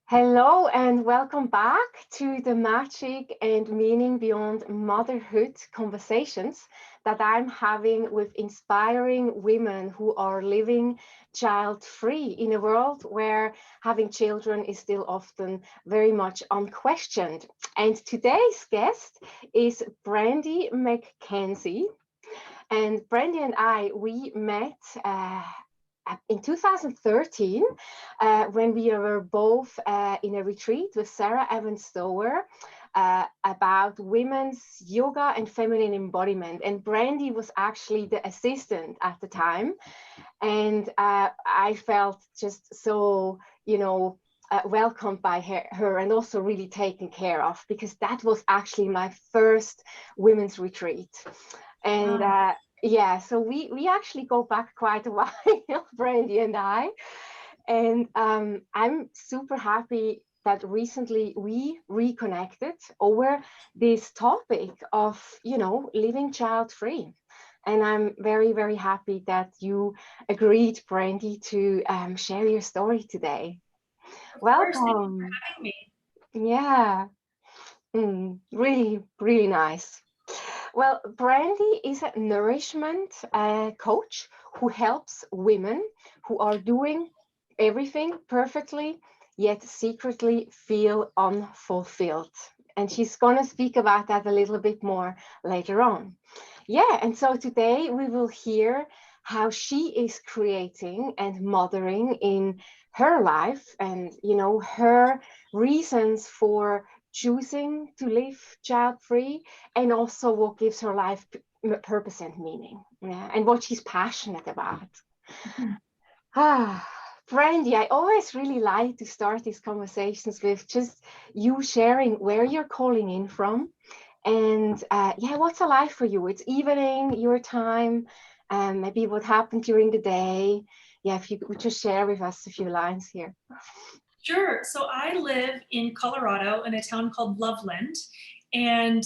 Hello and welcome back to the magic and meaning beyond motherhood conversations that I'm having with inspiring women who are living child-free in a world where having children is still often very much unquestioned. And today's guest is Brandi Mackenzie. And Brandi and I, we met in 2013 when we were both in a retreat with Sarah Evans-Stower about women's yoga and feminine embodiment. And Brandi was actually the assistant at the time. And I felt just so, welcomed by her and also really taken care of, because that was actually my first women's retreat. And yeah, so we actually go back quite a while, Brandi and I. And I'm super happy that recently we reconnected over this topic of, living child-free. And I'm very, very happy that you agreed, Brandi, to share your story today. Of course, thank you for Welcome. having me. Yeah, really, really nice. Well, Brandi is a nourishment coach who helps women who are doing everything perfectly, yet secretly feel unfulfilled. And she's going to speak about that a little bit more later on. Yeah, and so today we will hear how she is creating and mothering in her life and, her reasons for choosing to live child free, and also what gives her life purpose and meaning, yeah, and what she's passionate about. Mhm. Ah, Brandy, I always really like to start these conversations with just you sharing where you're calling in from, and yeah, what's alive for you? It's evening, your time, maybe what happened during the day. Yeah, if you could just share with us a few lines here. Sure. So I live in Colorado in a town called Loveland. And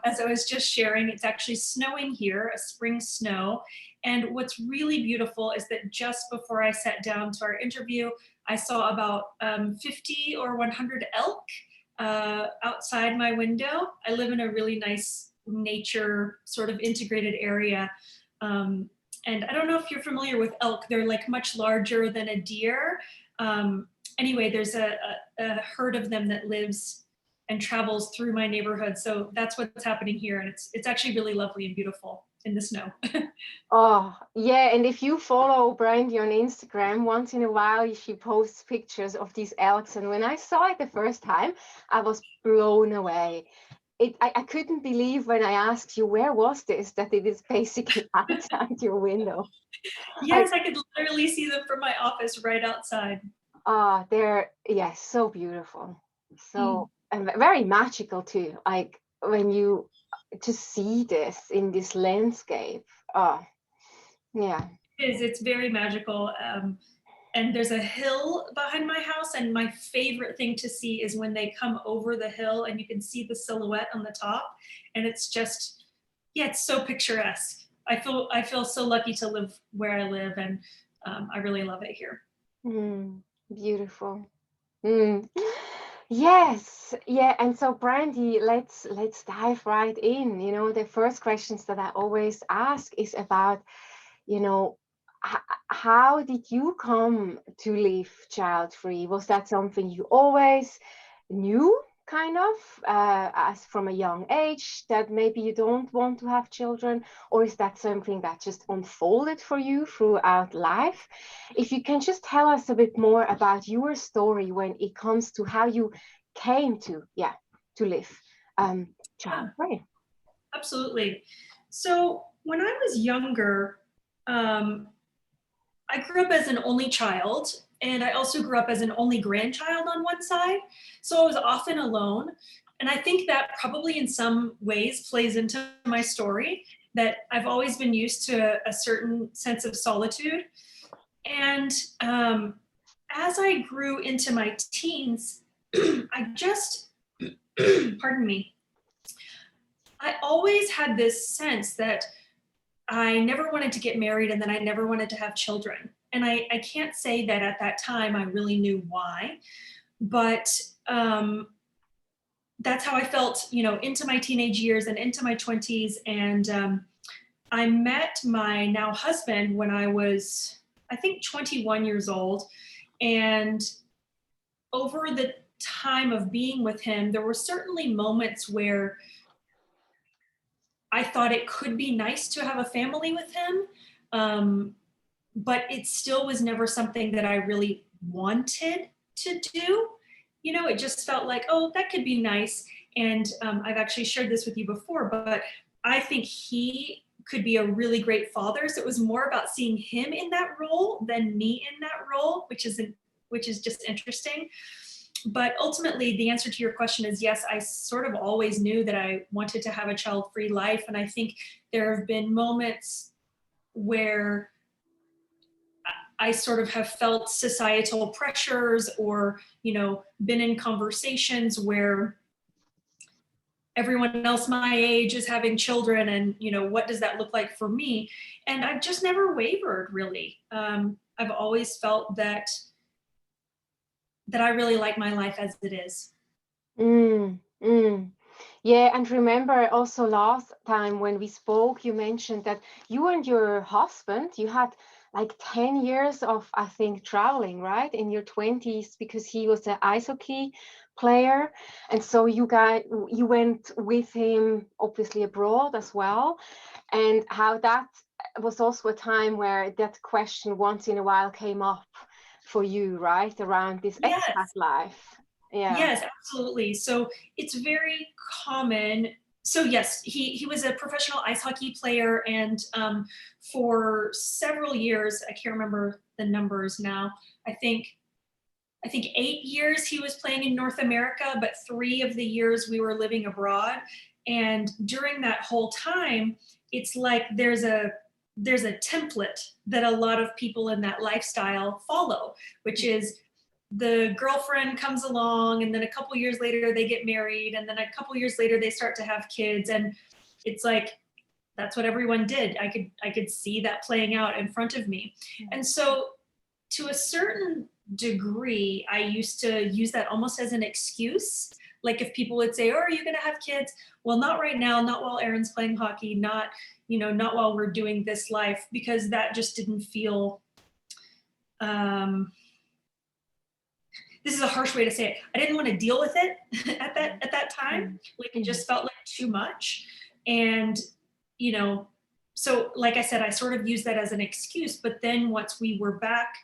as I was just sharing, it's actually snowing here, a spring snow. And what's really beautiful is that just before I sat down to our interview, I saw about 50 or 100 elk outside my window. I live in a really nice nature sort of integrated area. And I don't know if you're familiar with elk. They're like much larger than a deer. Anyway, there's a herd of them that lives and travels through my neighborhood. So that's what's happening here. And it's actually really lovely and beautiful in the snow. Oh, yeah. And if you follow Brandy on Instagram, once in a while she posts pictures of these elks. And when I saw it the first time, I was blown away. I couldn't believe when I asked you, where was this, that it is basically outside your window. I, Yes, I could literally see them from my office right outside. they're, yes, so beautiful. Mm. So, and very magical too. Like when you just see this in this landscape. Oh, yeah. It is. It's very magical. And there's a hill behind my house, and my favorite thing to see is when they come over the hill and you can see the silhouette on the top, and it's just, yeah, it's so picturesque. I feel so lucky to live where I live, and I really love it here. Beautiful. Mm. Yes, yeah. And so, Brandy, let's dive right in. The first questions that I always ask is about, you know, how did you come to live child free? Was that something you always knew, kind of, as from a young age, that maybe you don't want to have children, or is that something that just unfolded for you throughout life? If you can just tell us a bit more about your story when it comes to how you came to, yeah, to live child Yeah, free. absolutely. So when I was younger, um, I grew up as an only child, and I also grew up as an only grandchild on one side. So I was often alone. And I think that probably in some ways plays into my story, that I've always been used to a certain sense of solitude. And as I grew into my teens, I just, pardon me, I always had this sense that I never wanted to get married and then I never wanted to have children. and I can't say that at that time I really knew why, but that's how I felt, into my teenage years and into my 20s. And I met my now husband when I was, I think, 21 years old. And over the time of being with him, there were certainly moments where I thought it could be nice to have a family with him. But it still was never something that I really wanted to do. It just felt like, oh, that could be nice. And I've actually shared this with you before, but I think he could be a really great father. So it was more about seeing him in that role than me in that role, which is just interesting. But ultimately, the answer to your question is yes, I sort of always knew that I wanted to have a child-free life. And I think there have been moments where I sort of have felt societal pressures or, been in conversations where everyone else my age is having children and, what does that look like for me? And I've just never wavered, really. I've always felt that I really like my life as it is. Yeah, and remember also last time when we spoke, you mentioned that you and your husband, you had like 10 years of, I think, traveling, right? In your 20s, because he was an ice hockey player. And so you went with him, obviously abroad as well. And how that was also a time where that question once in a while came up for you, right? Around this Yes. expat life. Yeah. Yes, absolutely. So it's very common. So yes, he was a professional ice hockey player, and for several years, I can't remember the numbers now. I think 8 years he was playing in North America, but 3 of the years we were living abroad. And during that whole time, it's like there's a template that a lot of people in that lifestyle follow, which is the girlfriend comes along, and then a couple years later they get married, and then a couple years later they start to have kids, and it's like that's what everyone did. I could see that playing out in front of me. And so to a certain degree, I used to use that almost as an excuse. Like if people would say, oh, are you going to have kids? Well, not right now, not while Erin's playing hockey, not while we're doing this life, because that just didn't feel, this is a harsh way to say it. I didn't want to deal with it at that time. Like it just felt like too much. And, so like I said, I sort of used that as an excuse. But then once we were back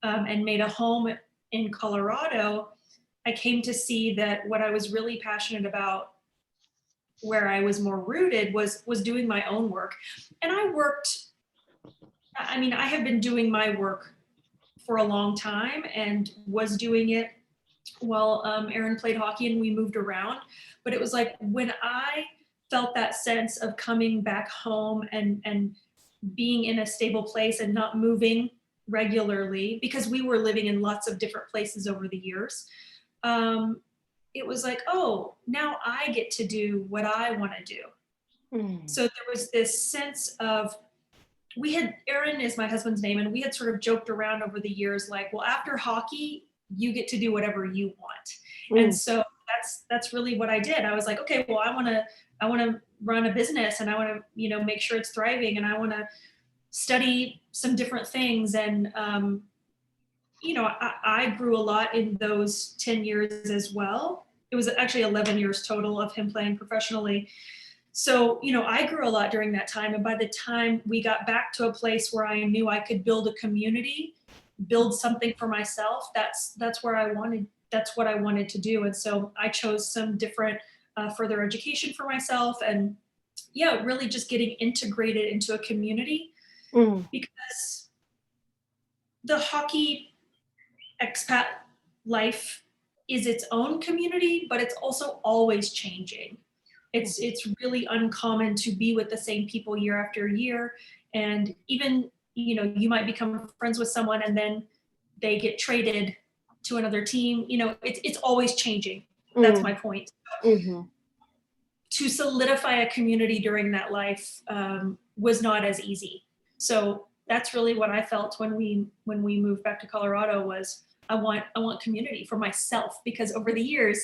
and made a home in Colorado, I came to see that what I was really passionate about, where I was more rooted, was doing my own work. And I have been doing my work for a long time and was doing it while Erin played hockey and we moved around. But it was like when I felt that sense of coming back home and being in a stable place and not moving regularly, because we were living in lots of different places over the years, it was like, oh, now I get to do what I want to do. So there was this sense of, Erin is my husband's name, and we had sort of joked around over the years, like, well, after hockey, you get to do whatever you want. And so that's really what I did. I was like, okay, well, I want to run a business, and I want to, make sure it's thriving, and I want to study some different things. And, I grew a lot in those 10 years as well. It was actually 11 years total of him playing professionally. So, I grew a lot during that time. And by the time we got back to a place where I knew I could build a community, build something for myself, that's what I wanted to do. And so I chose some different further education for myself, and really just getting integrated into a community, because the hockey expat life is its own community, but it's also always changing. It's really uncommon to be with the same people year after year. And even, you might become friends with someone and then they get traded to another team. It's always changing. That's my point. To solidify a community during that life was not as easy. So that's really what I felt when we moved back to Colorado was I want community for myself, because over the years,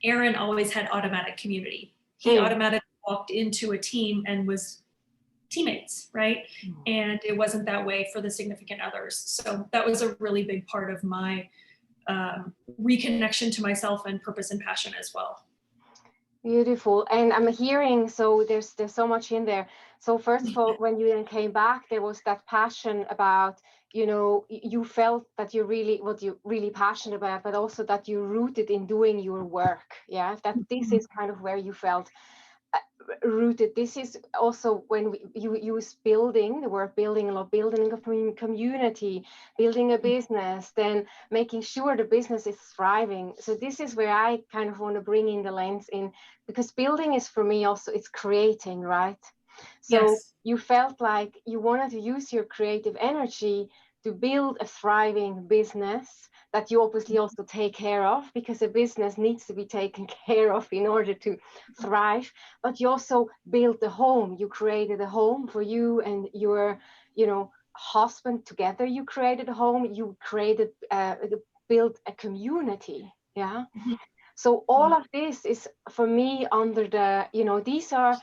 Aaron always had automatic community. He automatically walked into a team and was teammates, right? And it wasn't that way for the significant others. So that was a really big part of my reconnection to myself and purpose and passion as well. Beautiful. And I'm hearing, so there's so much in there. So first of all, when you then came back, there was that passion about, you know, you felt that you really, what you're really passionate about, but also that you're rooted in doing your work. Yeah, that this is kind of where you felt rooted. This is also when you use building, the word building a lot, building a community, building a business, then making sure the business is thriving. So this is where I kind of want to bring in the lens in, because building is for me also, it's creating, right? So yes. You felt like you wanted to use your creative energy to build a thriving business that you obviously also take care of, because a business needs to be taken care of in order to thrive. But you also built a home. You created a home for you and your, you know, husband together. You created a home. You created, built a community. Yeah. So all of this is for me under the, you know, these are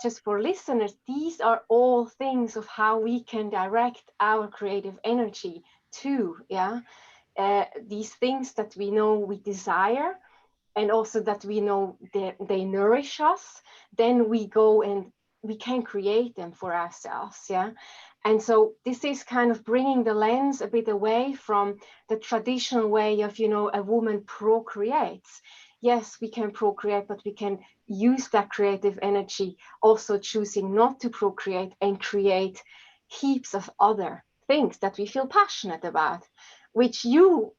just for listeners, these are all things of how we can direct our creative energy to, yeah. These things that we know we desire, and also that we know they nourish us, then we go and we can create them for ourselves, yeah. And so this is kind of bringing the lens a bit away from the traditional way of, you know, a woman procreates. Yes, we can procreate, but we can use that creative energy also choosing not to procreate and create heaps of other things that we feel passionate about, which you,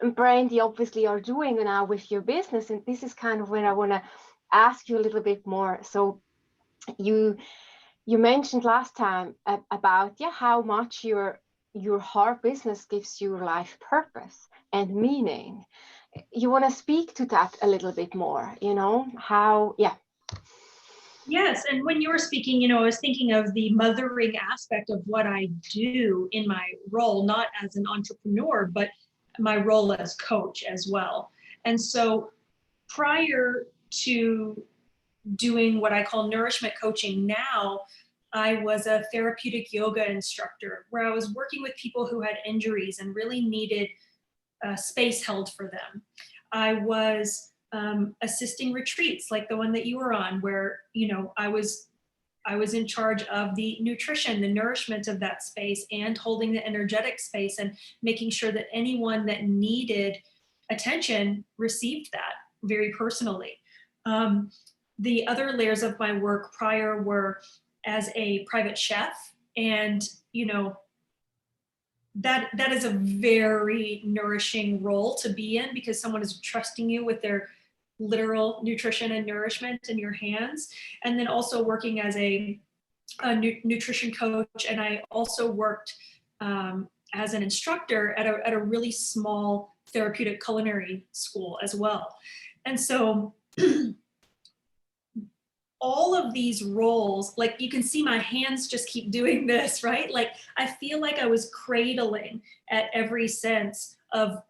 Brandi, obviously are doing now with your business. And this is kind of where I want to ask you a little bit more. So you mentioned last time about how much your heart business gives you life purpose and meaning. You want to speak to that a little bit more, you know, how, Yes, and when you were speaking, you know, I was thinking of the mothering aspect of what I do in my role, not as an entrepreneur, but my role as coach as well. And so prior to doing what I call nourishment coaching now, I was a therapeutic yoga instructor where I was working with people who had injuries and really needed space held for them. I was assisting retreats like the one that you were on, where, you know, I was in charge of the nutrition, the nourishment of that space, and holding the energetic space and making sure that anyone that needed attention received that very personally. The other layers of my work prior were as a private chef, and, you know, that is a very nourishing role to be in, because someone is trusting you with their literal nutrition and nourishment in your hands. And then also working as a nutrition coach, and I also worked as an instructor at a really small therapeutic culinary school as well. And so all of these roles, like you can see my hands just keep doing this, right? Like I feel like I was cradling at every sense of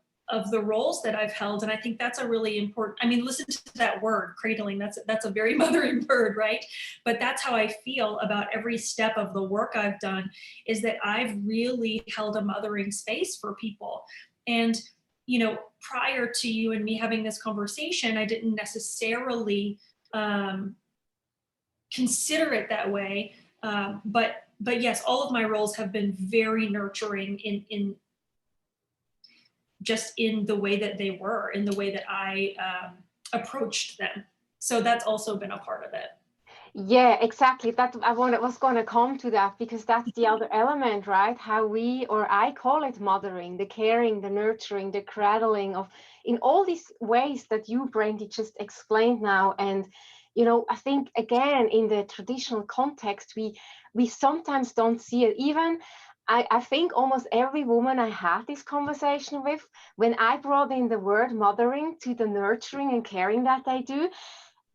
the roles that I've held. And I think that's a really important, I mean, listen to that word, cradling, that's a very mothering word, right? But that's how I feel about every step of the work I've done, is that I've really held a mothering space for people. And, you know, prior to you and me having this conversation, I didn't necessarily consider it that way. But yes, all of my roles have been very nurturing in just in the way that they were, in the way that I approached them. So that's also been a part of it. Yeah, exactly. That was going to come to that, because that's the other element, right? How we, or I call it mothering, the caring, the nurturing, the cradling of, in all these ways that you, Brandi, just explained now. And, you know, I think again, in the traditional context, we sometimes don't see it. Even I think almost every woman I had this conversation with, when I brought in the word mothering to the nurturing and caring that they do,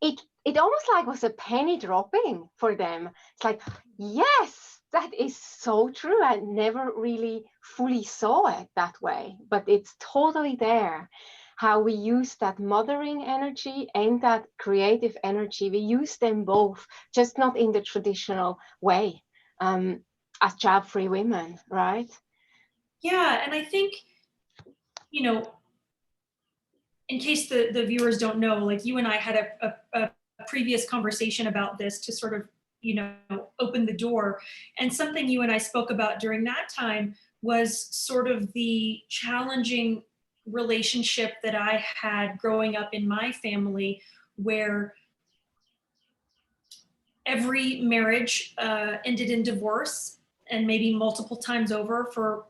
it almost like was a penny dropping for them. It's like, yes, That is so true. I never really fully saw it that way, but it's totally there. How we use that mothering energy and that creative energy, we use them both, just not in the traditional way, as child-free women, right? Yeah, and I think, you know, in case the viewers don't know, like you and I had a previous conversation about this to sort of, you know, open the door. And something you and I spoke about during that time was sort of the challenging relationship that I had growing up in my family, where every marriage ended in divorce, and maybe multiple times over for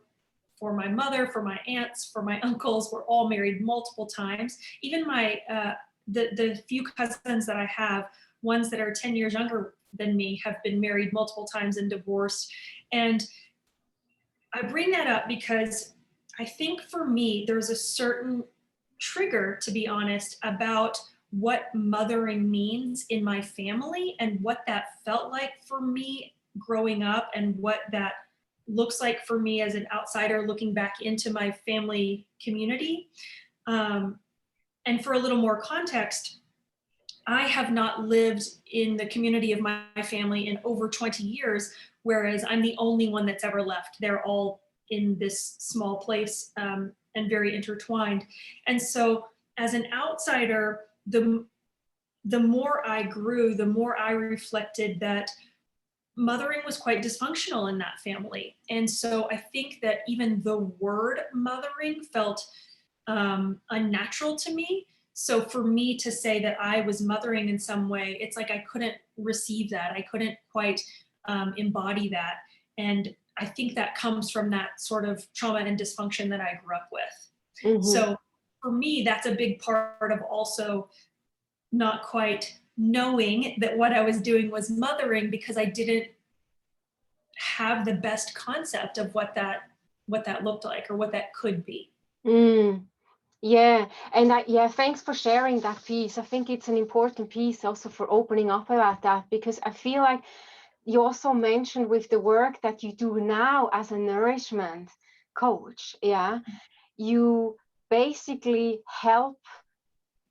my mother, for my aunts, for my uncles. Were all married multiple times. Even my the few cousins that I have, ones that are 10 years younger than me, have been married multiple times and divorced. And I bring that up because I think for me, there's a certain trigger, to be honest, about what mothering means in my family and what that felt like for me growing up, and what that looks like for me as an outsider looking back into my family community. And for a little more context, I have not lived in the community of my family in over 20 years, whereas I'm the only one that's ever left. They're all in this small place, and very intertwined. And so as an outsider, the more I grew, the more I reflected that mothering was quite dysfunctional in that family. And so I think that even the word mothering felt unnatural to me. So for me to say that I was mothering in some way, it's like I couldn't receive that. I couldn't quite embody that. And I think that comes from that sort of trauma and dysfunction that I grew up with. Mm-hmm. So for me, that's a big part of also not quite knowing that what I was doing was mothering, because I didn't have the best concept of what that looked like or what that could be. Yeah, and thanks for sharing that piece. I think it's an important piece also for opening up about that, because I feel like you also mentioned with the work that you do now as a nourishment coach, you basically help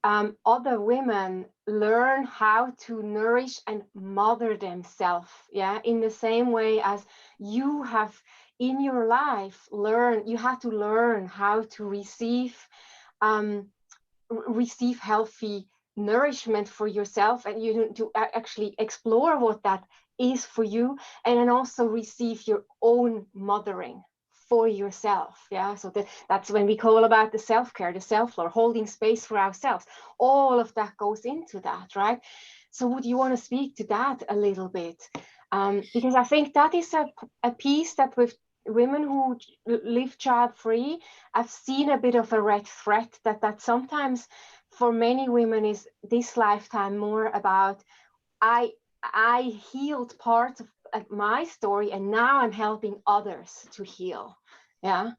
other women learn how to nourish and mother themselves, in the same way as you have in your life you had to learn how to receive healthy nourishment for yourself, and you to actually explore what that is for you, and then also receive your own mothering for yourself. So that's when we call about the self-care, the self-love, holding space for ourselves. All of that goes into that, right? So would you want to speak to that a little bit? Because I think that is a piece that with women who live child-free, I've seen a bit of a red thread that sometimes for many women is this lifetime more about I healed parts of my story, and now I'm helping others to heal. Yeah.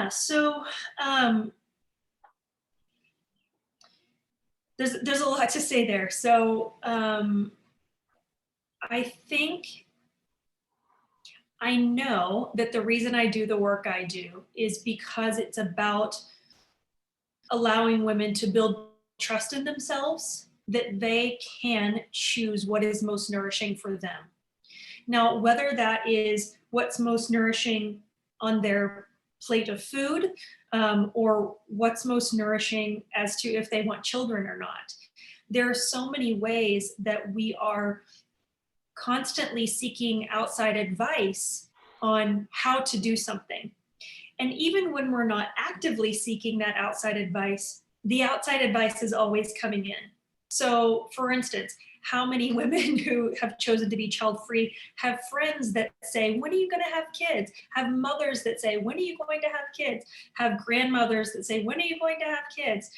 So there's a lot to say there. So I think I know that the reason I do the work I do is because it's about allowing women to build trust in themselves, that they can choose what is most nourishing for them. Now, whether that is what's most nourishing on their plate of food, or what's most nourishing as to if they want children or not. There are so many ways that we are constantly seeking outside advice on how to do something. And even when we're not actively seeking that outside advice, the outside advice is always coming in. So, for instance, how many women who have chosen to be child-free have friends that say, when are you going to have kids? Have mothers that say, when are you going to have kids? Have grandmothers that say, when are you going to have kids?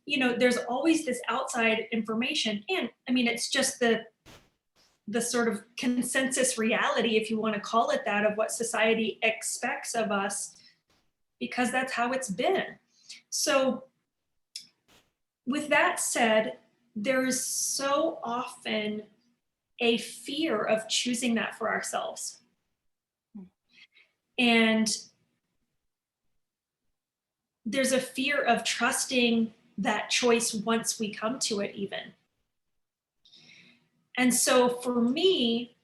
You know, there's always this outside information. And I mean, it's just the sort of consensus reality, if you want to call it that, of what society expects of us, because that's how it's been. So with that said, there is so often a fear of choosing that for ourselves. And there's a fear of trusting that choice once we come to it even. And so for me,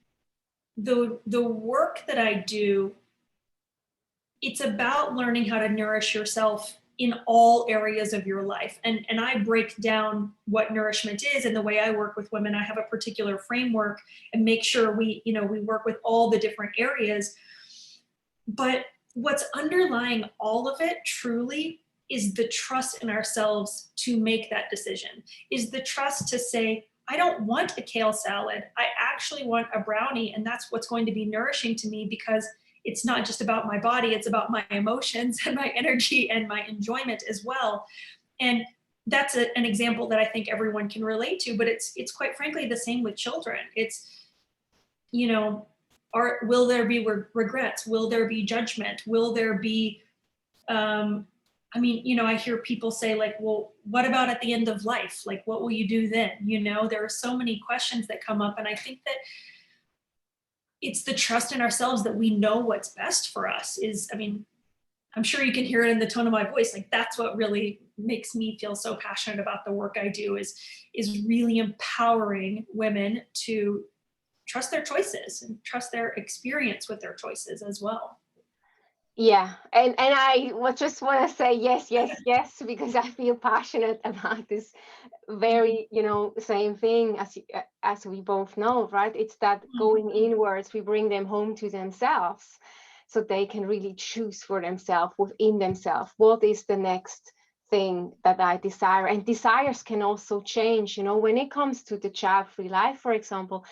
the work that I do, it's about learning how to nourish yourself in all areas of your life. And I break down what nourishment is, and the way I work with women, I have a particular framework and make sure we work with all the different areas. But what's underlying all of it truly is the trust in ourselves to make that decision, is the trust to say, I don't want a kale salad. I actually want a brownie, and that's what's going to be nourishing to me, because it's not just about my body, it's about my emotions and my energy and my enjoyment as well. And that's an example that I think everyone can relate to, but it's quite frankly the same with children. It's, will there be regrets? Will there be judgment? Will there be, I hear people say like, well, what about at the end of life? Like, what will you do then? There are so many questions that come up. And I think that it's the trust in ourselves that we know what's best for us I'm sure you can hear it in the tone of my voice. Like, that's what really makes me feel so passionate about the work I do, is really empowering women to trust their choices and trust their experience with their choices as well. Yeah, and I just want to say yes, because I feel passionate about this very, same thing as we both know, right? It's that going inwards, we bring them home to themselves, so they can really choose for themselves, within themselves, what is the next thing that I desire. And desires can also change, when it comes to the child-free life, for example.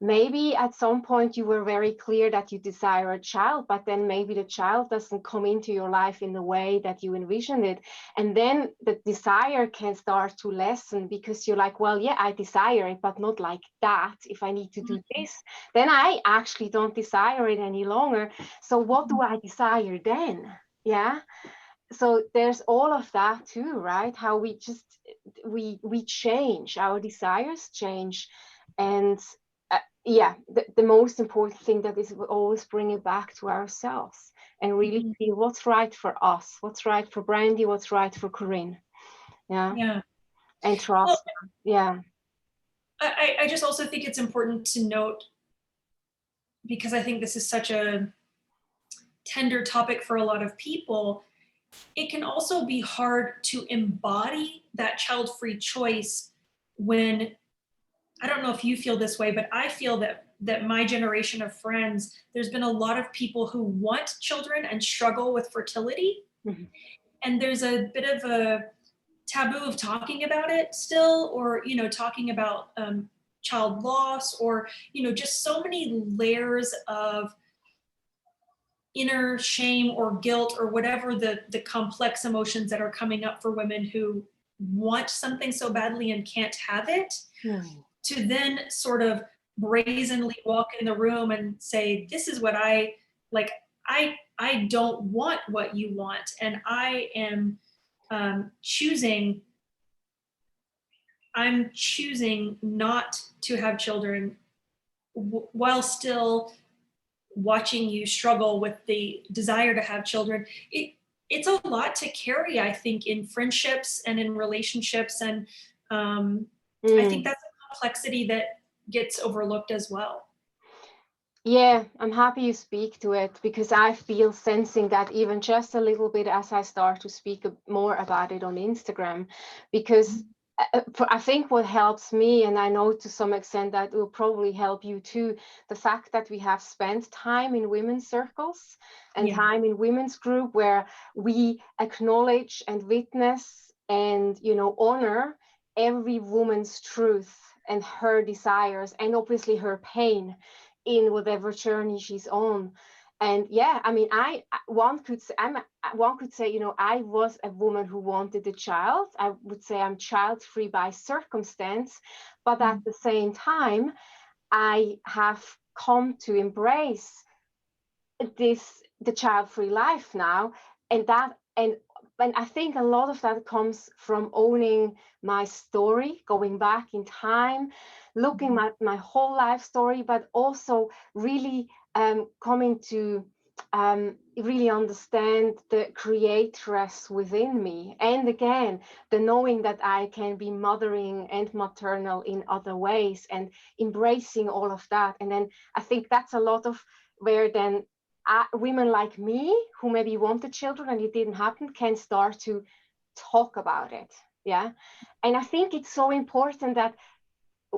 Maybe at some point you were very clear that you desire a child, but then maybe the child doesn't come into your life in the way that you envisioned it. And then the desire can start to lessen, because you're like, well, yeah, I desire it, but not like that. If I need to do this, then I actually don't desire it any longer. So what do I desire then? Yeah. So there's all of that too, right? How we change, our desires change. And the most important thing that is, we always bring it back to ourselves and really feel what's right for us, what's right for Brandi, what's right for Corinne. Yeah. And trust. Well, yeah. I just also think it's important to note, because I think this is such a tender topic for a lot of people, it can also be hard to embody that child-free choice when, I don't know if you feel this way, but I feel that my generation of friends, there's been a lot of people who want children and struggle with fertility. Mm-hmm. And there's a bit of a taboo of talking about it still, or, talking about child loss, or, just so many layers of inner shame or guilt, or whatever the complex emotions that are coming up for women who want something so badly and can't have it. To then sort of brazenly walk in the room and say, this is what I like. I don't want what you want, and I am choosing not to have children, while still watching you struggle with the desire to have children. It's a lot to carry, I think, in friendships and in relationships. And I think that's a complexity that gets overlooked as well. Yeah, I'm happy you speak to it, because I feel sensing that even just a little bit as I start to speak more about it on Instagram, because I think what helps me, and I know to some extent that will probably help you too, the fact that we have spent time in women's circles and time in women's group where we acknowledge and witness and, honor every woman's truth and her desires, and obviously her pain in whatever journey she's on. And one could say, I was a woman who wanted a child. I would say I'm child-free by circumstance, but at the same time, I have come to embrace the child-free life now, and and I think a lot of that comes from owning my story, going back in time, looking at my whole life story, but also really coming to really understand the creatress within me. And again, the knowing that I can be mothering and maternal in other ways, and embracing all of that. And then I think that's a lot of where then women like me who maybe wanted children and it didn't happen can start to talk about it. Yeah. And I think it's so important that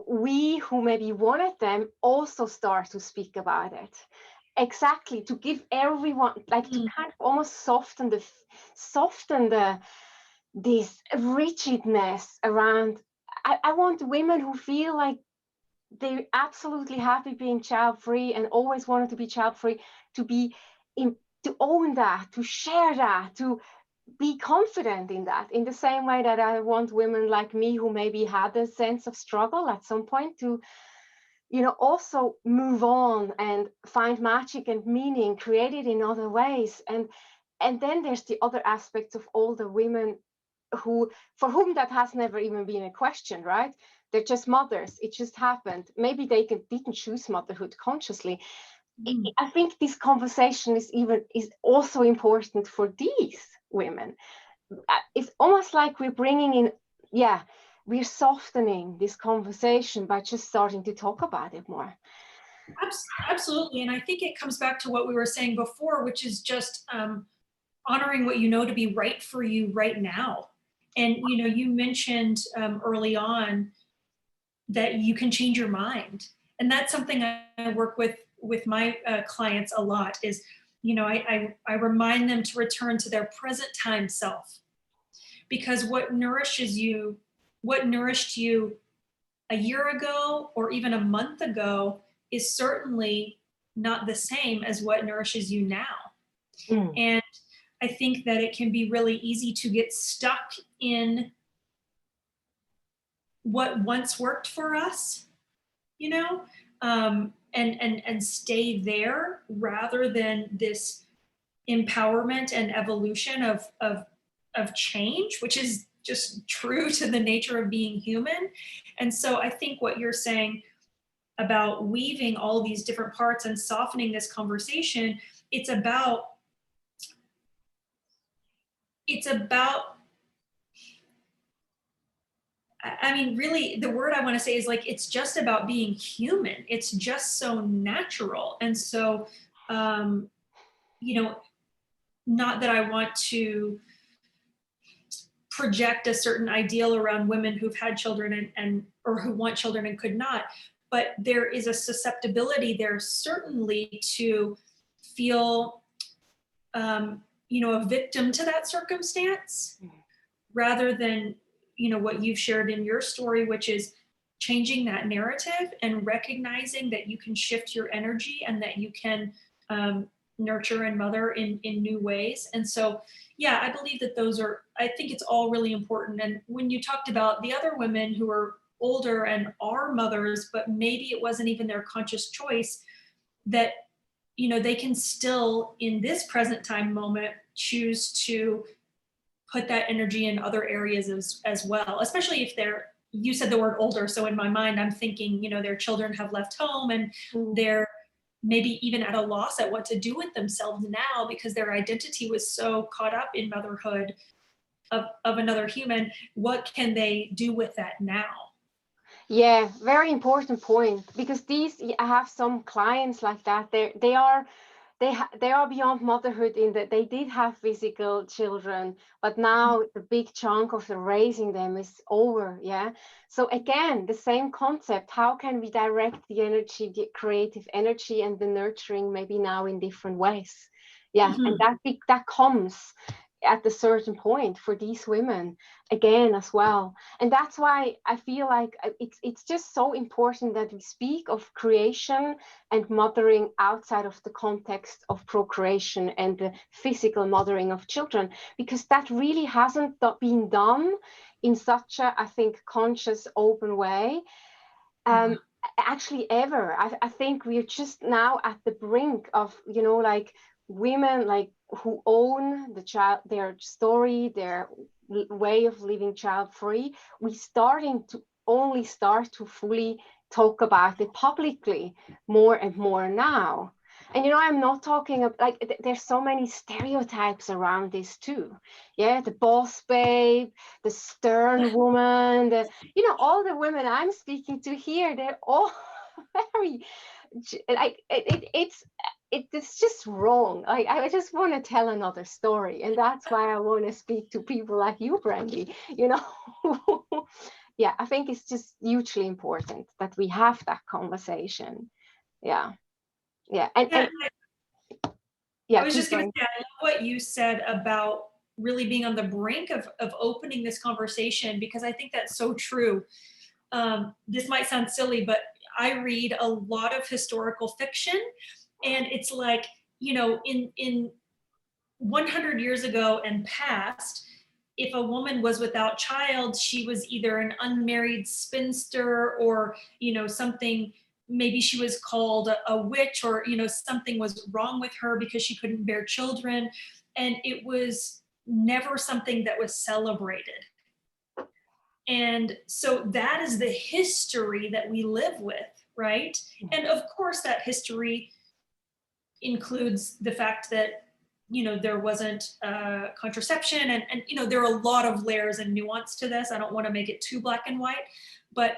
we who maybe wanted them also start to speak about it. Exactly, to give everyone, like, to kind of almost soften the this rigidness around. I want women who feel like they're absolutely happy being child free and always wanted to be child free, to be in, to own that, to share that, to be confident in that, in the same way that I want women like me who maybe had a sense of struggle at some point to, you know, also move on and find magic and meaning created in other ways. And then there's the other aspects of all the women who, for whom that has never even been a question, right? They're just mothers. It just happened. Maybe they didn't choose motherhood consciously. I think this conversation is also important for these women. It's almost like we're bringing in, yeah, we're softening this conversation by just starting to talk about it more. Absolutely. And I think it comes back to what we were saying before, which is just honoring what you know to be right for you right now. And, you know, you mentioned early on that you can change your mind. And that's something I work with my clients a lot is, you know, I remind them to return to their present time self, because what nourishes you, what nourished you a year ago or even a month ago is certainly not the same as what nourishes you now. And I think that it can be really easy to get stuck in what once worked for us, you know, and stay there rather than this empowerment and evolution of change, which is just true to the nature of being human. And so I think what you're saying about weaving all these different parts and softening this conversation, it's about I mean, really, the word I want to say is like, it's just about being human. It's just so natural. And so, you know, not that I want to project a certain ideal around women who've had children and or who want children and could not, but there is a susceptibility there certainly to feel, you know, a victim to that circumstance, rather than, you know, what you've shared in your story, which is changing that narrative and recognizing that you can shift your energy and that you can nurture and mother in new ways. And so, yeah, I believe that I think it's all really important. And when you talked about the other women who are older and are mothers, but maybe it wasn't even their conscious choice, that, you know, they can still in this present time moment choose to put that energy in other areas as well, especially if you said the word older. So in my mind, I'm thinking, you know, their children have left home and they're maybe even at a loss at what to do with themselves now because their identity was so caught up in motherhood of another human. What can they do with that now? Yeah, very important point, because I have some clients like that. They are beyond motherhood in that they did have physical children, but now the big chunk of the raising them is over. Yeah. So again, the same concept. How can we direct the energy, the creative energy and the nurturing maybe now in different ways? Yeah. And that comes at a certain point for these women again as well. And that's why I feel like it's just so important that we speak of creation and mothering outside of the context of procreation and the physical mothering of children, because that really hasn't been done in such a, I think, conscious, open way. Actually ever. I think we're just now at the brink of, you know, like women like who own the child, their story, their way of living child free, we starting to only start to fully talk about it publicly more and more now. And I'm not talking about, like, there's so many stereotypes around this too. Yeah, the boss babe, the stern woman, all the women I'm speaking to here, they're all very, like, it's just wrong. I just want to tell another story, and that's why I want to speak to people like you, Brandi. Yeah, I think it's just hugely important that we have that conversation. Yeah, yeah, Yeah, and I yeah, was keep just going to going. say, I love what you said about really being on the brink of opening this conversation, because I think that's so true. This might sound silly, but I read a lot of historical fiction, and it's like, in 100 years ago and past, if a woman was without child, she was either an unmarried spinster, or something, maybe she was called a witch, or something was wrong with her because she couldn't bear children, and it was never something that was celebrated. And so that is the history that we live with, right? And of course that history includes the fact that there wasn't contraception, and there are a lot of layers and nuance to this. I don't want to make it too black and white, but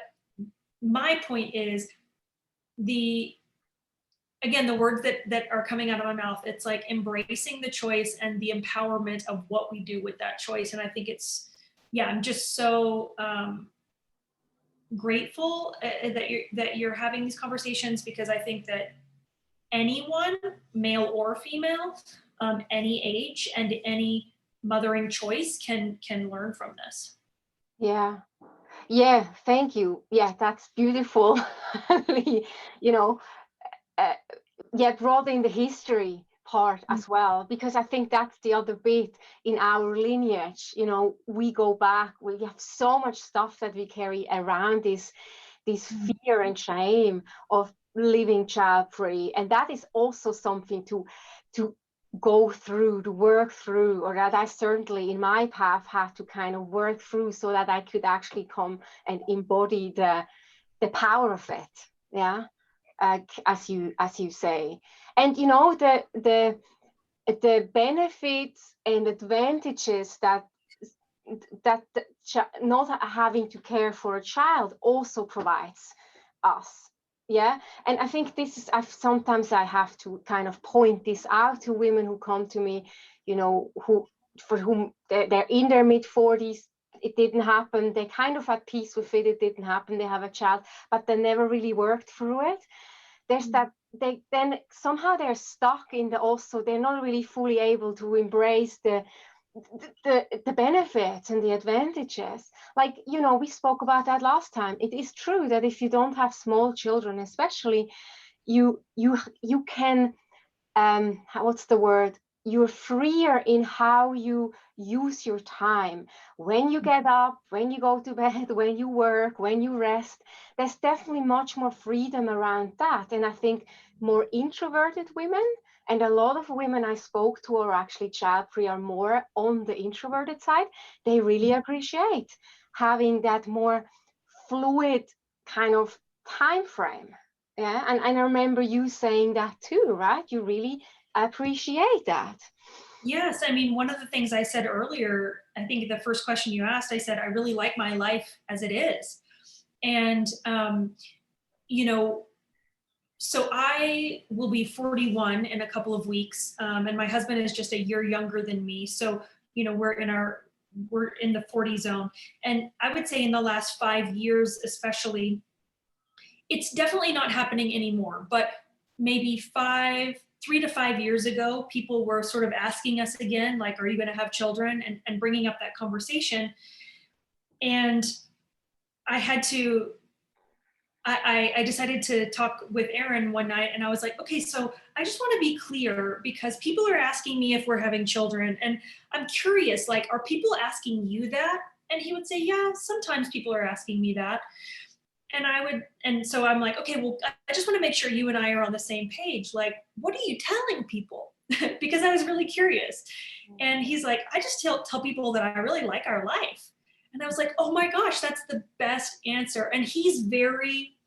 my point is, the words that are coming out of my mouth, it's like embracing the choice and the empowerment of what we do with that choice. And I think I'm just so grateful that you're having these conversations, because I think that anyone, male or female, any age and any mothering choice can learn from this. Yeah, yeah, thank you. Yeah, that's beautiful. you know, uh, yeah, brought in the history part as well, because I think that's the other bit in our lineage. We go back, we have so much stuff that we carry around, this fear and shame of living child free, and that is also something to go through, to work through, or that I certainly in my path had to kind of work through, so that I could actually come and embody the power of it. Yeah, as you say. And the benefits and advantages that not having to care for a child also provides us. Yeah, and I think this is, sometimes I have to kind of point this out to women who come to me, who for whom they're in their mid-40s, it didn't happen, they kind of at peace with it, it didn't happen, they have a child, but they never really worked through it. There's that they then somehow they're stuck in also they're not really fully able to embrace the benefits and the advantages. Like, we spoke about that last time. It is true that if you don't have small children, especially, you can, what's the word, you're freer in how you use your time, when you get up, when you go to bed, when you work, when you rest. There's definitely much more freedom around that. And I think more introverted women, and a lot of women I spoke to are actually child free, are more on the introverted side. They really appreciate having that more fluid kind of time frame. Yeah, and I remember you saying that too, right? You really appreciate that. Yes, I mean, one of the things I said earlier, I think the first question you asked, I said, I really like my life as it is. And, so I will be 41 in a couple of weeks, and my husband is just a year younger than me. So, we're in the 40 zone. And I would say in the last 5 years, especially, it's definitely not happening anymore, but maybe 3 to 5 years ago, people were sort of asking us again, like, are you going to have children? And bringing up that conversation. And I had to, I decided to talk with Erin one night, and I was like, okay, so I just want to be clear, because people are asking me if we're having children, and I'm curious, like, are people asking you that? And he would say, yeah, sometimes people are asking me that. And so I'm like, okay, well, I just want to make sure you and I are on the same page. Like, what are you telling people? because I was really curious. And he's like, I just tell people that I really like our life. And I was like, oh my gosh, that's the best answer. And he's very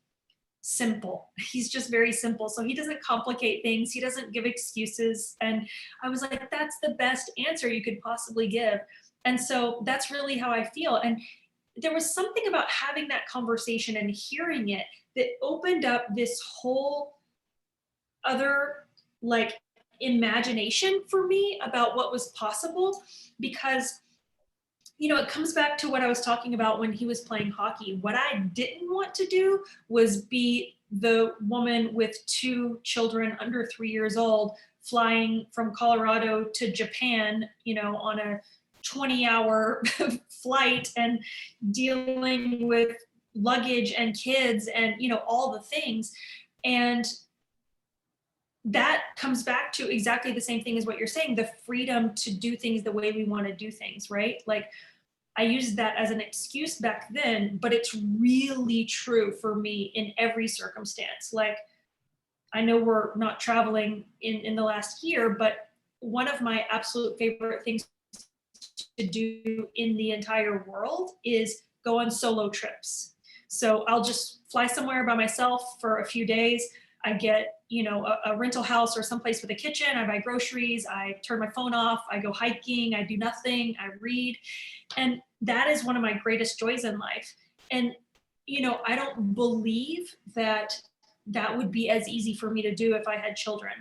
simple. He's just very simple. So he doesn't complicate things. He doesn't give excuses. And I was like, that's the best answer you could possibly give. And so that's really how I feel. And there was something about having that conversation and hearing it that opened up this whole other like imagination for me about what was possible. Because it comes back to what I was talking about when he was playing hockey. What I didn't want to do was be the woman with 2 children under 3 years old flying from Colorado to Japan, on a 20-hour flight and dealing with luggage and kids and, all the things. And that comes back to exactly the same thing as what you're saying, the freedom to do things the way we want to do things, right? Like, I used that as an excuse back then, but it's really true for me in every circumstance. Like, I know we're not traveling in the last year, but one of my absolute favorite things to do in the entire world is go on solo trips. So I'll just fly somewhere by myself for a few days. I get, a rental house or someplace with a kitchen. I buy groceries. I turn my phone off. I go hiking. I do nothing. I read. And that is one of my greatest joys in life. And, I don't believe that that would be as easy for me to do if I had children.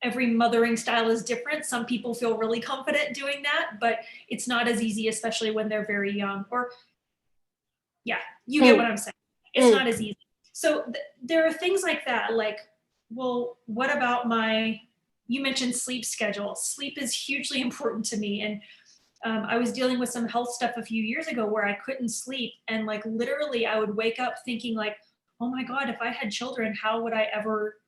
Every mothering style is different. Some people feel really confident doing that, but it's not as easy, especially when they're very young. Or, yeah, you get what I'm saying. It's not as easy. So there are things like that. Like, well, what about you mentioned sleep schedule. Sleep is hugely important to me. And I was dealing with some health stuff a few years ago where I couldn't sleep. And like, literally I would wake up thinking like, oh my God, if I had children, how would I ever,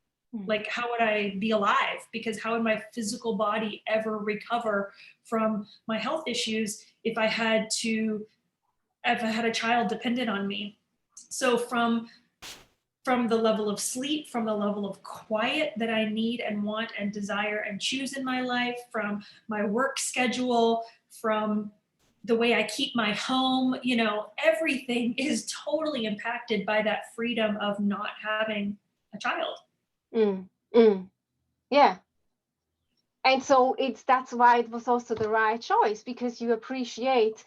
how would I be alive? Because how would my physical body ever recover from my health issues if I had a child dependent on me? So from the level of sleep, from the level of quiet that I need and want and desire and choose in my life, from my work schedule, from the way I keep my home, everything is totally impacted by that freedom of not having a child. Yeah. And so that's why it was also the right choice, because you appreciate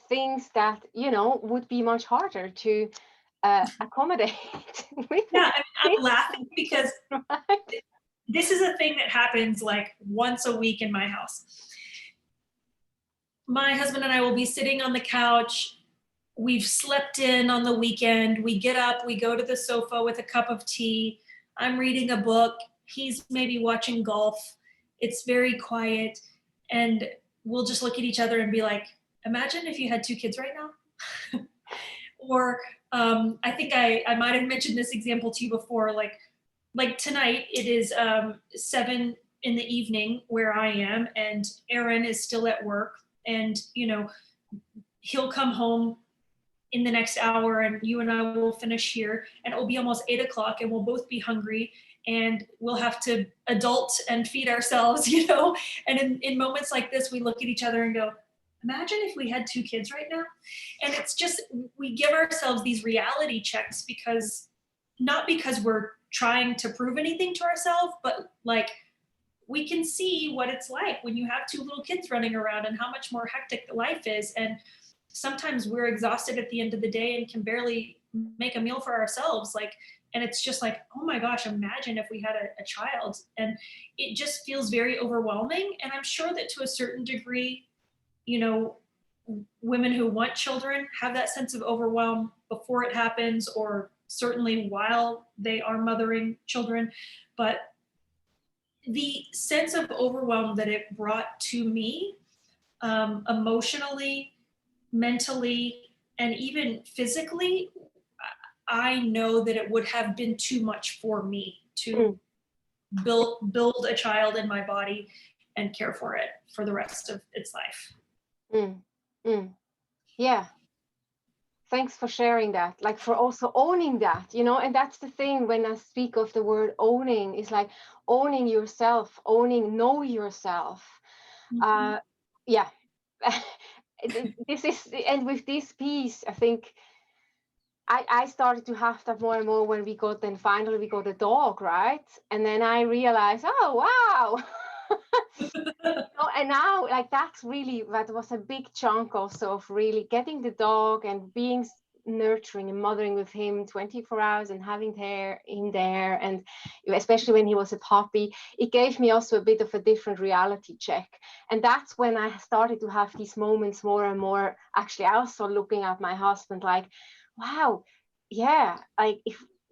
things that, would be much harder to accommodate. Yeah, I'm laughing because this is a thing that happens like once a week in my house. My husband and I will be sitting on the couch. We've slept in on the weekend. We get up, we go to the sofa with a cup of tea. I'm reading a book. He's maybe watching golf. It's very quiet. And we'll just look at each other and be like, imagine if you had 2 kids right now. Or I think I might have mentioned this example to you before. Like tonight, it is 7 in the evening where I am, and Aaron is still at work. And, he'll come home in the next hour and you and I will finish here, and it'll be almost 8 o'clock and we'll both be hungry and we'll have to adult and feed ourselves, and in moments like this, we look at each other and go, imagine if we had 2 kids right now. And it's just, we give ourselves these reality checks not because we're trying to prove anything to ourselves, but like, we can see what it's like when you have 2 little kids running around and how much more hectic life is. And sometimes we're exhausted at the end of the day and can barely make a meal for ourselves. And it's just like, oh my gosh, imagine if we had a child. And it just feels very overwhelming. And I'm sure that to a certain degree, women who want children have that sense of overwhelm before it happens, or certainly while they are mothering children. But the sense of overwhelm that it brought to me, emotionally, mentally, and even physically, I know that it would have been too much for me to build a child in my body and care for it for the rest of its life. Yeah. Thanks for sharing that, like for also owning that, and that's the thing when I speak of the word owning, is like owning yourself, know yourself. Mhm. Yeah. This is, and with this piece, I think I started to have that more and more when finally we got a dog, right? And then I realized, oh, wow. And now, like, that was a big chunk also of really getting the dog and being nurturing and mothering with him 24 hours and having him there. And especially when he was a puppy, it gave me also a bit of a different reality check. And that's when I started to have these moments more and more. Actually, I also looking at my husband like, wow, yeah, like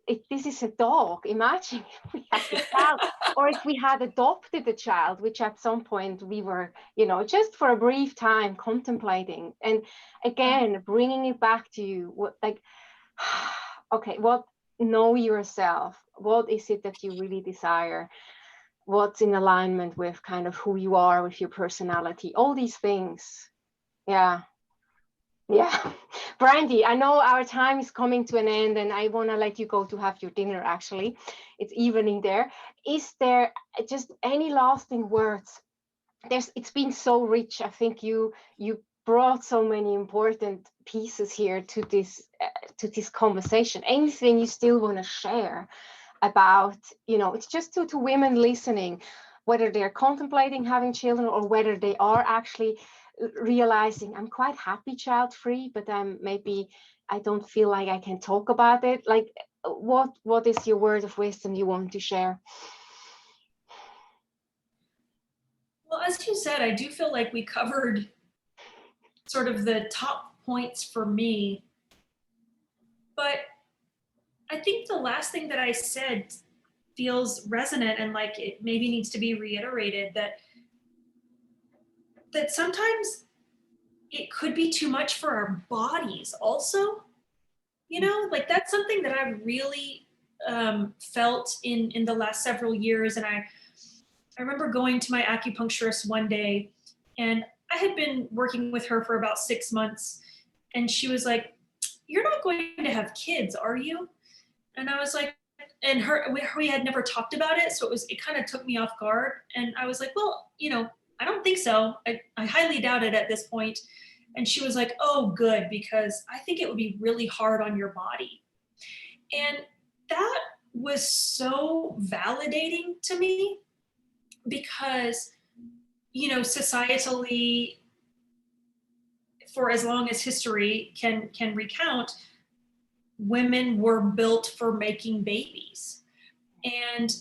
if this is a dog, imagine if we had a child, or if we had adopted a child, which at some point we were, just for a brief time contemplating. And again, bringing it back to you, like, okay, know yourself. What is it that you really desire? What's in alignment with kind of who you are, with your personality, all these things. Yeah. Yeah. Brandi, I know our time is coming to an end and I want to let you go to have your dinner, actually. It's evening there. Is there just any lasting words? It's been so rich. I think you brought so many important pieces here to this conversation. Anything you still want to share about, it's just to women listening, whether they're contemplating having children or whether they are actually realizing I'm quite happy child free, but maybe I don't feel like I can talk about it. Like, what is your word of wisdom you want to share? Well, as you said, I do feel like we covered sort of the top points for me. But I think the last thing that I said feels resonant and like it maybe needs to be reiterated, that sometimes it could be too much for our bodies also. Like that's something that I've really felt in the last several years. And I remember going to my acupuncturist one day, and I had been working with her for about 6 months, and she was like, "You're not going to have kids, are you?" And I was like, and we had never talked about it, so it kind of took me off guard. And I was like, well, I don't think so. I highly doubt it at this point. And she was like, oh, good, because I think it would be really hard on your body. And that was so validating to me because, societally, for as long as history can recount, women were built for making babies. And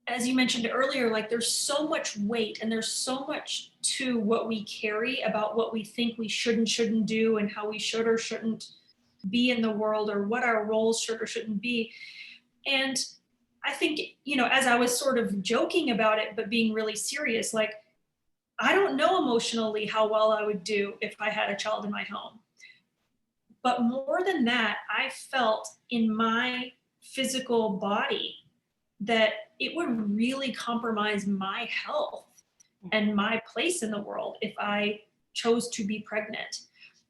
as you mentioned earlier, like there's so much weight and there's so much to what we carry about what we think we shouldn't do and how we should or shouldn't be in the world, or what our roles should or shouldn't be. And I think, as I was sort of joking about it, but being really serious, like, I don't know emotionally how well I would do if I had a child in my home. But more than that, I felt in my physical body that it would really compromise my health and my place in the world if I chose to be pregnant.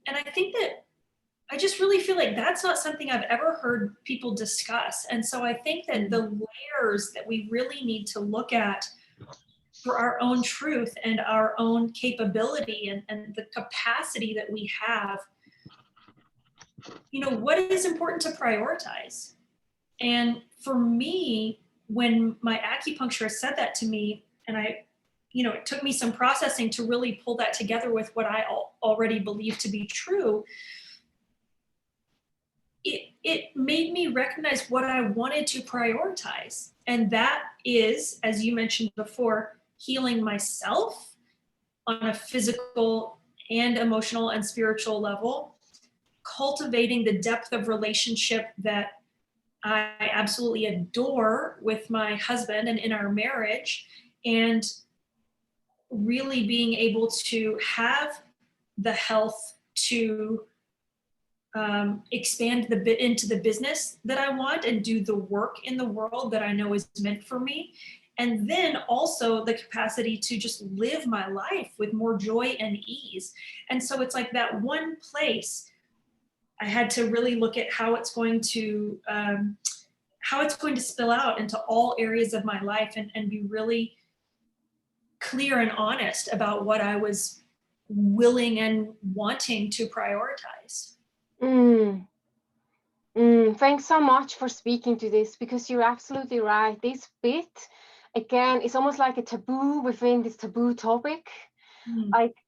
And I think that I just really feel like that's not something I've ever heard people discuss. And so I think that the layers that we really need to look at for our own truth and our own capability and the capacity that we have, what is important to prioritize? And for me, when my acupuncturist said that to me, and it took me some processing to really pull that together with what I already believed to be true. It made me recognize what I wanted to prioritize. And that is, as you mentioned before, healing myself on a physical and emotional and spiritual level, cultivating the depth of relationship that I absolutely adore with my husband and in our marriage, and really being able to have the health to expand into the business that I want and do the work in the world that I know is meant for me. and then also the capacity to just live my life with more joy and ease. And so it's like that one place I had to really look at how it's going to spill out into all areas of my life, and be really clear and honest about what I was willing and wanting to prioritize. Thanks so much for speaking to this, because you're absolutely right. This bit, again, is almost like a taboo within this taboo topic.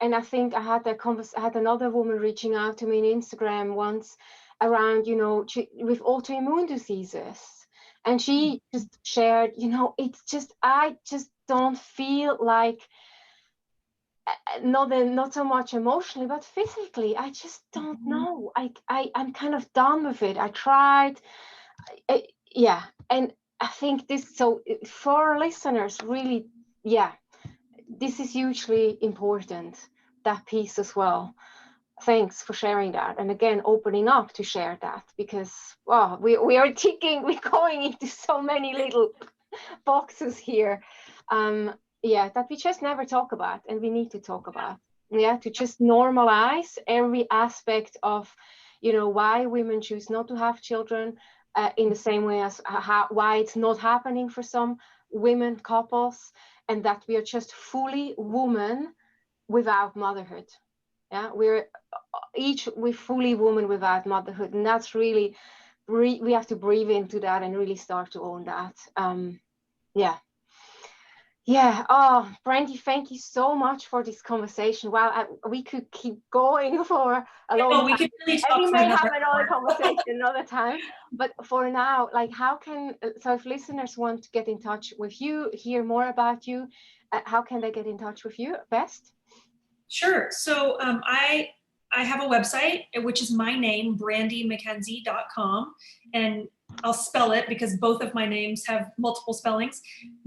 And I think I had another woman reaching out to me on Instagram once around, with autoimmune diseases. And she just shared, it's just, I just don't feel like, not so much emotionally, but physically, I just don't know. I'm kind of done with it. I tried. Yeah. And I think this, so for our listeners, really, yeah, this is hugely important, that piece as well. Thanks for sharing that. And again, opening up to share that, because, wow, we are we're going into so many little boxes here. That we just never talk about, and we need to talk about. To just normalize every aspect of, why women choose not to have children, in the same way as why it's not happening for some women couples, and that we are just fully woman without motherhood. We're fully woman without motherhood, and that's really, we have to breathe into that and really start to own that. Oh, Brandi, thank you so much for this conversation. Wow, we could keep going for a long time. We could really talk. And we for may another have another conversation another time. But for now, like, so if listeners want to get in touch with you, hear more about you, how can they get in touch with you best? Sure. So I have a website, which is my name, brandimackenzie.com. And I'll spell it because both of my names have multiple spellings.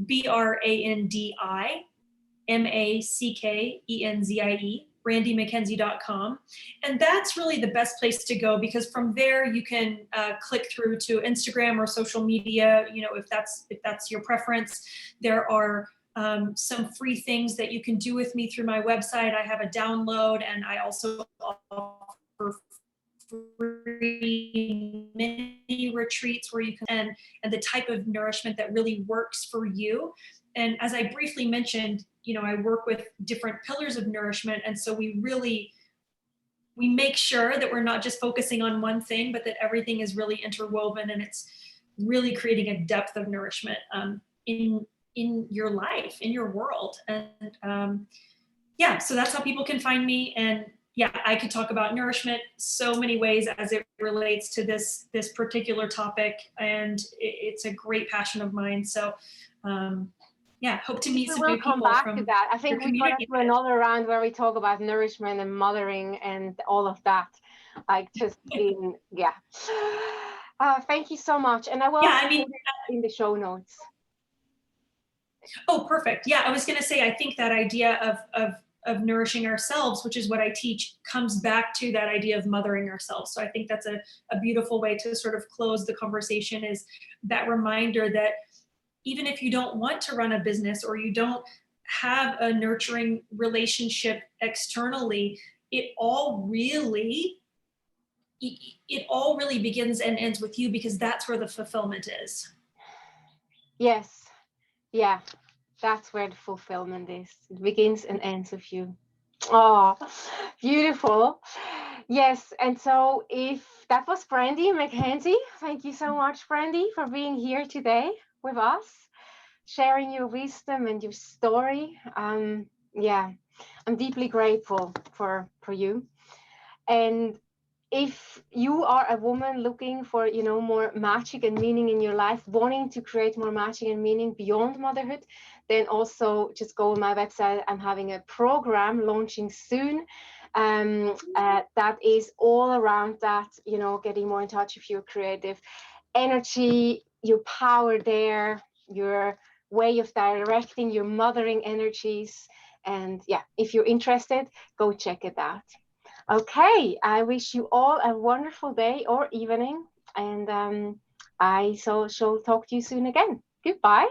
BRANDIMACKENZIE, brandimackenzie.com. And that's really the best place to go, because from there you can click through to Instagram or social media, if that's your preference. There are some free things that you can do with me through my website. I have a download, and I also offer free mini retreats where you can, and the type of nourishment that really works for you. And as I briefly mentioned, I work with different pillars of nourishment. And so we make sure that we're not just focusing on one thing, but that everything is really interwoven, and it's really creating a depth of nourishment in your life, in your world. And so that's how people can find me. And I could talk about nourishment so many ways as it relates to this particular topic, and it's a great passion of mine. So hope to meet some new people. We'll come back to that. I think we're going to do another round where we talk about nourishment and mothering and all of that. Thank you so much. And I will put it in the show notes. Oh, perfect. Yeah, I was going to say, I think that idea of nourishing ourselves, which is what I teach, comes back to that idea of mothering ourselves. So I think that's a beautiful way to sort of close the conversation, is that reminder that even if you don't want to run a business, or you don't have a nurturing relationship externally, it all really begins and ends with you, because that's where the fulfillment is. Yes. Yeah, that's where the fulfillment is. It begins and ends with you. Oh, beautiful. Yes, and so if that was Brandi Mackenzie, thank you so much, Brandi, for being here today with us, sharing your wisdom and your story. I'm deeply grateful for you. And if you are a woman looking for, more magic and meaning in your life, wanting to create more magic and meaning beyond motherhood, then also just go on my website. I'm having a program launching soon. That is all around that, getting more in touch with your creative energy, your power there, your way of directing your mothering energies. And if you're interested, go check it out. Okay, I wish you all a wonderful day or evening, and I shall talk to you soon again. Goodbye.